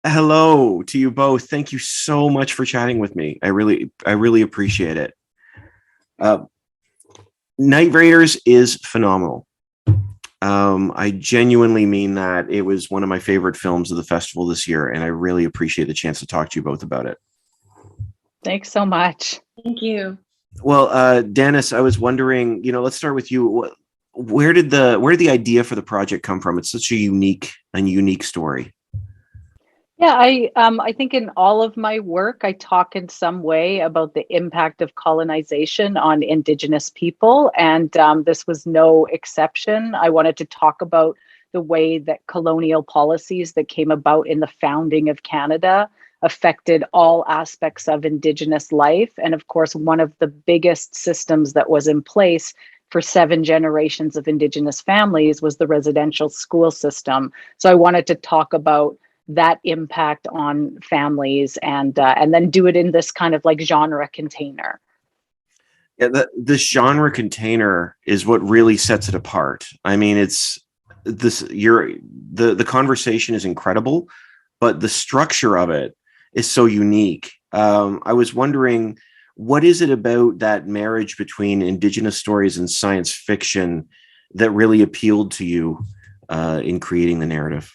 Hello to you both. Thank you so much for chatting with me. I really appreciate it. Uh, Night Raiders is phenomenal. I genuinely mean that. It was one of my favorite films of the festival this year, and I really appreciate the chance to talk to you both about it. Thanks so much. Thank you. Well, Danis, I was wondering, let's start with you. Where did the idea for the project come from? It's such a unique story. Yeah, I think in all of my work, I talk in some way about the impact of colonization on Indigenous people, and this was no exception. I wanted to talk about the way that colonial policies that came about in the founding of Canada affected all aspects of Indigenous life. And of course, one of the biggest systems that was in place for 7 generations of Indigenous families was the residential school system. So I wanted to talk about that impact on families and then do it in this kind of like genre container. Yeah, this genre container is what really sets it apart. I mean, it's this you're the conversation is incredible, but the structure of it is so unique. I was wondering, what is it about that marriage between Indigenous stories and science fiction that really appealed to you in creating the narrative?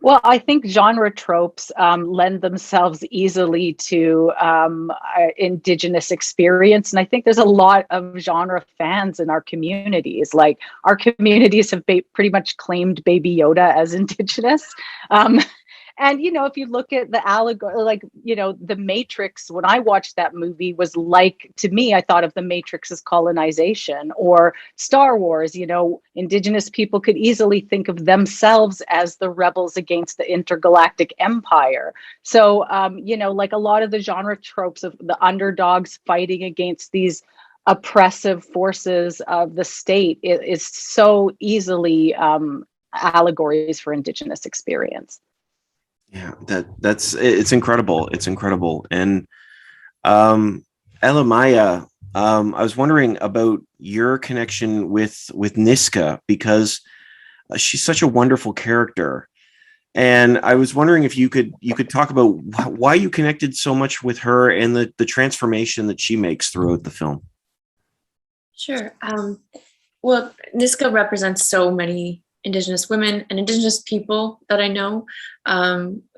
Well, I think genre tropes lend themselves easily to Indigenous experience. And I think there's a lot of genre fans in our communities. Like our communities have pretty much claimed Baby Yoda as Indigenous. Um, And if you look at the allegory, like the Matrix, when I watched that movie, was like, to me, I thought of the Matrix as colonization, or Star Wars. Indigenous people could easily think of themselves as the rebels against the intergalactic empire. So like a lot of the genre tropes of the underdogs fighting against these oppressive forces of the state is so easily allegories for Indigenous experience. Yeah, that's it's incredible. It's incredible. And um Elle-Maija, I was wondering about your connection with Niska because she's such a wonderful character. And I was wondering if you could talk about why you connected so much with her and the transformation that she makes throughout the film. Sure. Well, Niska represents so many Indigenous women and Indigenous people that I know,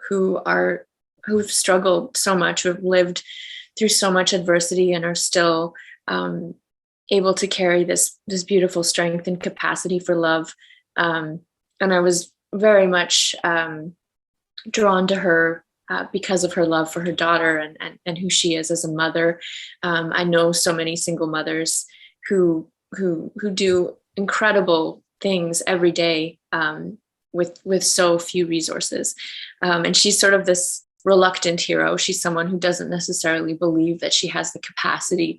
who are who've struggled so much, who have lived through so much adversity and are still able to carry this beautiful strength and capacity for love. And I was very much drawn to her because of her love for her daughter and who she is as a mother. I know so many single mothers who do incredible things every day, with so few resources, and she's sort of this reluctant hero. She's someone who doesn't necessarily believe that she has the capacity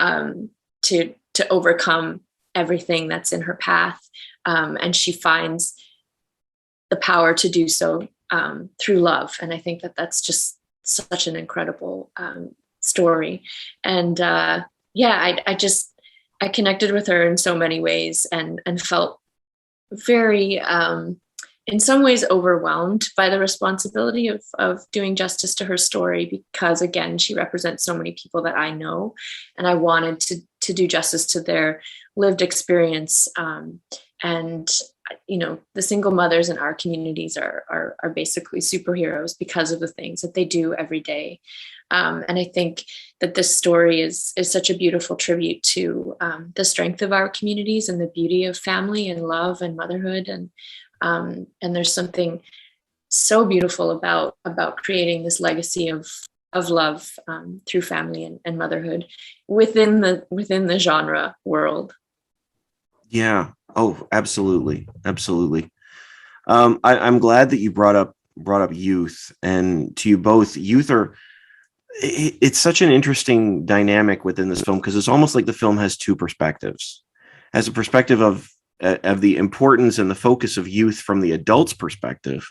um, to overcome everything that's in her path, and she finds the power to do so through love. And I think that that's just such an incredible story. And yeah, I connected with her in so many ways and felt very, in some ways, overwhelmed by the responsibility of doing justice to her story, because again, she represents so many people that I know, and I wanted to do justice to their lived experience. And the single mothers in our communities are basically superheroes because of the things that they do every day. And I think that this story is such a beautiful tribute to the strength of our communities and the beauty of family and love and motherhood. And there's something so beautiful about creating this legacy of love through family and motherhood within the genre world. Yeah. Oh, absolutely. Absolutely. I'm glad that you brought up youth, and to you both, youth are it's such an interesting dynamic within this film because it's almost like the film has two perspectives. Has a perspective of the importance and the focus of youth from the adult's perspective,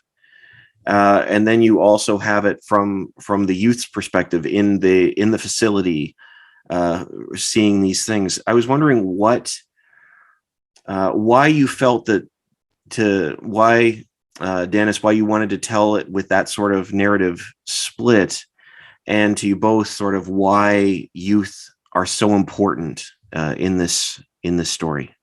and then you also have it from the youth's perspective in the facility, seeing these things. I was wondering why you felt that to why Danis, why you wanted to tell it with that sort of narrative split, and to you both, sort of why youth are so important in this story.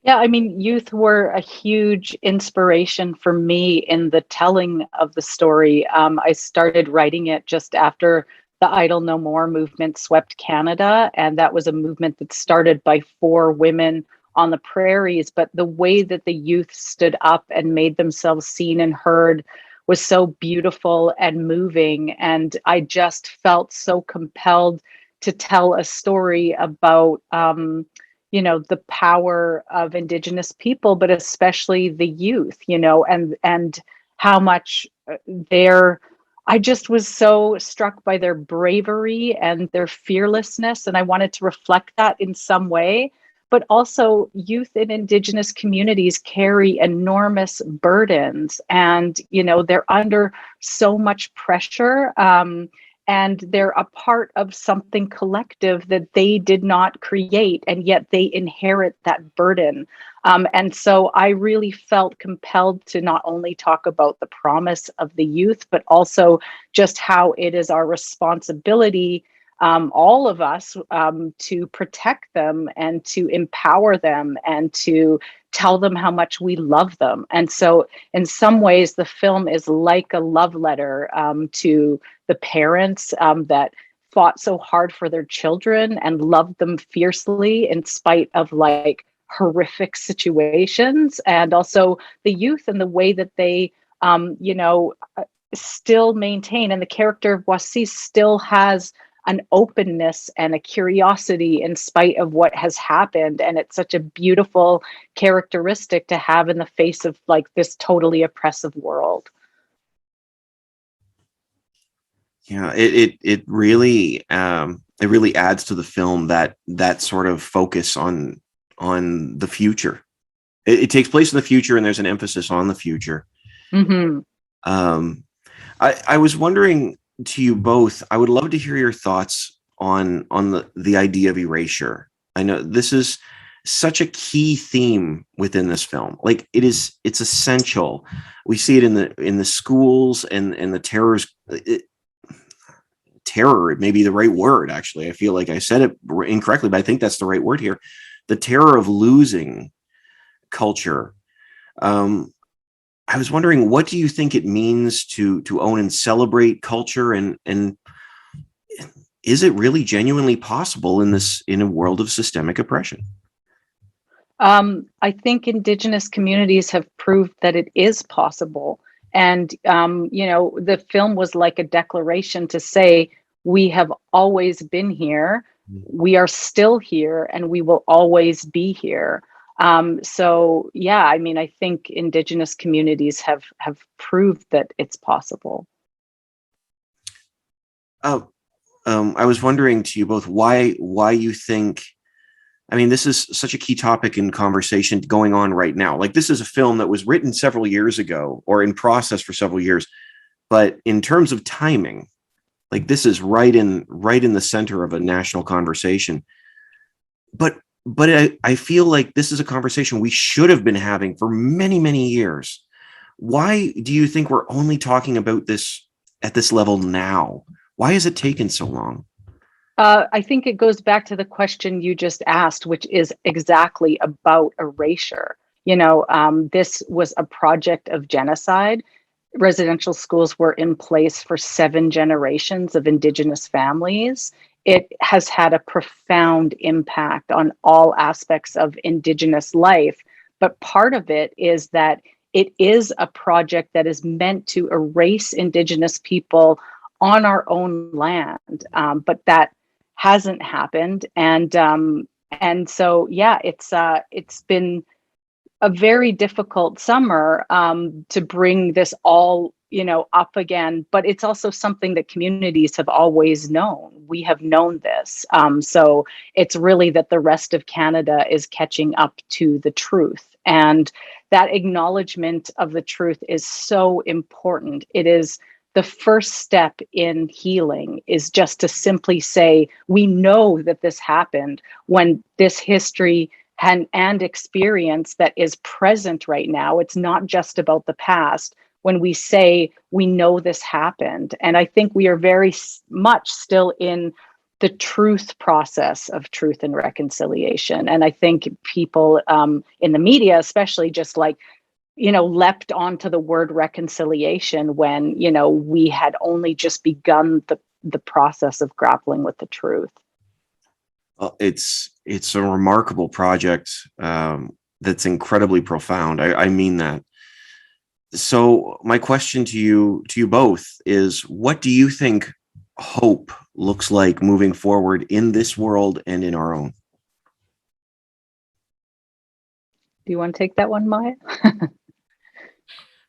Yeah, I mean, youth were a huge inspiration for me in the telling of the story. I started writing it just after the Idle No More movement swept Canada, and that was a movement that started by 4 women on the prairies. But the way that the youth stood up and made themselves seen and heard was so beautiful and moving. And I just felt so compelled to tell a story about the power of Indigenous people, but especially the youth, and how much they're I just was so struck by their bravery and their fearlessness, and I wanted to reflect that in some way. But also, youth in Indigenous communities carry enormous burdens, and they're under so much pressure. And they're a part of something collective that they did not create, and yet they inherit that burden. And so I really felt compelled to not only talk about the promise of the youth, but also just how it is our responsibility, all of us, to protect them and to empower them and to tell them how much we love them. And so in some ways, the film is like a love letter to the parents that fought so hard for their children and loved them fiercely in spite of horrific situations, and also the youth and the way that they still maintain, and the character of Boissy still has an openness and a curiosity in spite of what has happened. And it's such a beautiful characteristic to have in the face of this totally oppressive world. Yeah, it really adds to the film, that sort of focus on the future. It takes place in the future, and there's an emphasis on the future. Mm-hmm. I was wondering, to you both, I would love to hear your thoughts on the idea of erasure. I know this is such a key theme within this film. It's essential. We see it in the schools and the terrors. Terror may be the right word. Actually, I feel like I said it incorrectly, but I think that's the right word here. The terror of losing culture. I was wondering, what do you think it means to own and celebrate culture, and is it really genuinely possible in a world of systemic oppression? I think Indigenous communities have proved that it is possible. And, the film was like a declaration to say, we have always been here, we are still here, and we will always be here. So, yeah, I mean, I think Indigenous communities have proved that it's possible. I was wondering, to you both, why you think, I mean, this is such a key topic in conversation going on right now. This is a film that was written several years ago, or in process for several years. But in terms of timing, this is right in the center of a national conversation. But I feel like this is a conversation we should have been having for many, many years. Why do you think we're only talking about this at this level now? Why has it taken so long? I think it goes back to the question you just asked, which is exactly about erasure. This was a project of genocide. Residential schools were in place for 7 generations of Indigenous families. It has had a profound impact on all aspects of Indigenous life. But part of it is that it is a project that is meant to erase Indigenous people on our own land. But that hasn't happened. And so, yeah, it's been a very difficult summer to bring this all up again, but it's also something that communities have always known. We have known this, so it's really that the rest of Canada is catching up to the truth, and that acknowledgement of the truth is so important. It is the first step in healing, is just to simply say, we know that this happened, when this history and experience that is present right now. It's not just about the past when we say we know this happened. And I think we are very much still in the truth process of truth and reconciliation. And I think people in the media, especially, just like, leapt onto the word reconciliation when, we had only just begun the process of grappling with the truth. Well, it's a remarkable project that's incredibly profound. I mean that. So my question to you both is, what do you think hope looks like moving forward in this world and in our own? Do you want to take that one, Maya?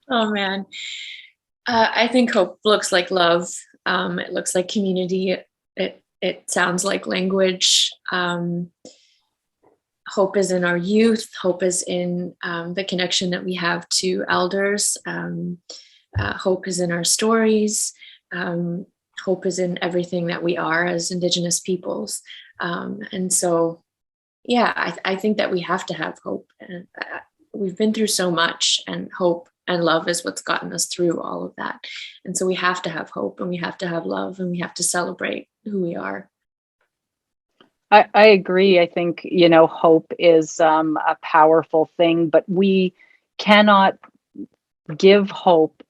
Oh man, I think hope looks like love. It looks like community. It sounds like language. Hope is in our youth. Hope is in the connection that we have to elders. Hope is in our stories. Hope is in everything that we are as Indigenous peoples. And so, yeah, I think that we have to have hope. And we've been through so much, and hope and love is what's gotten us through all of that. And so we have to have hope, and we have to have love, and we have to celebrate who we are. I agree. I think, hope is a powerful thing, but we cannot give hope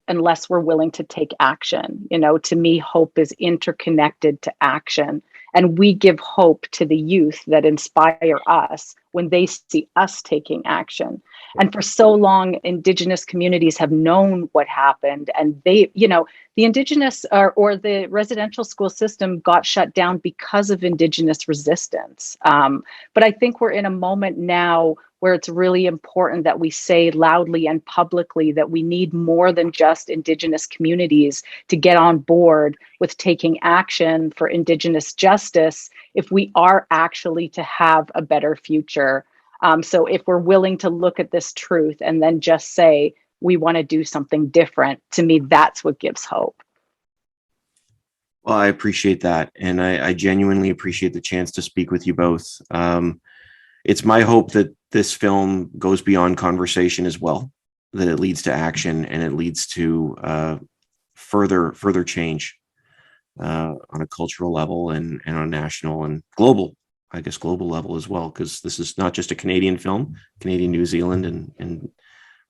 unless we're willing to take action. To me, hope is interconnected to action. And we give hope to the youth that inspire us when they see us taking action. And for so long, Indigenous communities have known what happened. And they, the Indigenous or the residential school system got shut down because of Indigenous resistance. But I think we're in a moment now where it's really important that we say loudly and publicly that we need more than just Indigenous communities to get on board with taking action for Indigenous justice if we are actually to have a better future. So if we're willing to look at this truth and then just say, we want to do something different, to me, that's what gives hope. Well, I appreciate that. And I genuinely appreciate the chance to speak with you both. It's my hope that this film goes beyond conversation as well, that it leads to action and it leads to further change on a cultural level and on a national and global level as well, because this is not just a Canadian film, Canadian, New Zealand, and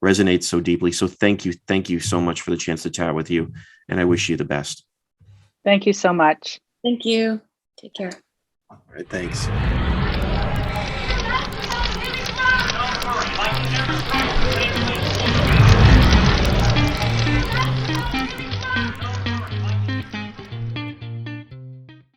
resonates so deeply. So thank you so much for the chance to chat with you, and I wish you the best. Thank you so much. Thank you. Take care. All right, thanks.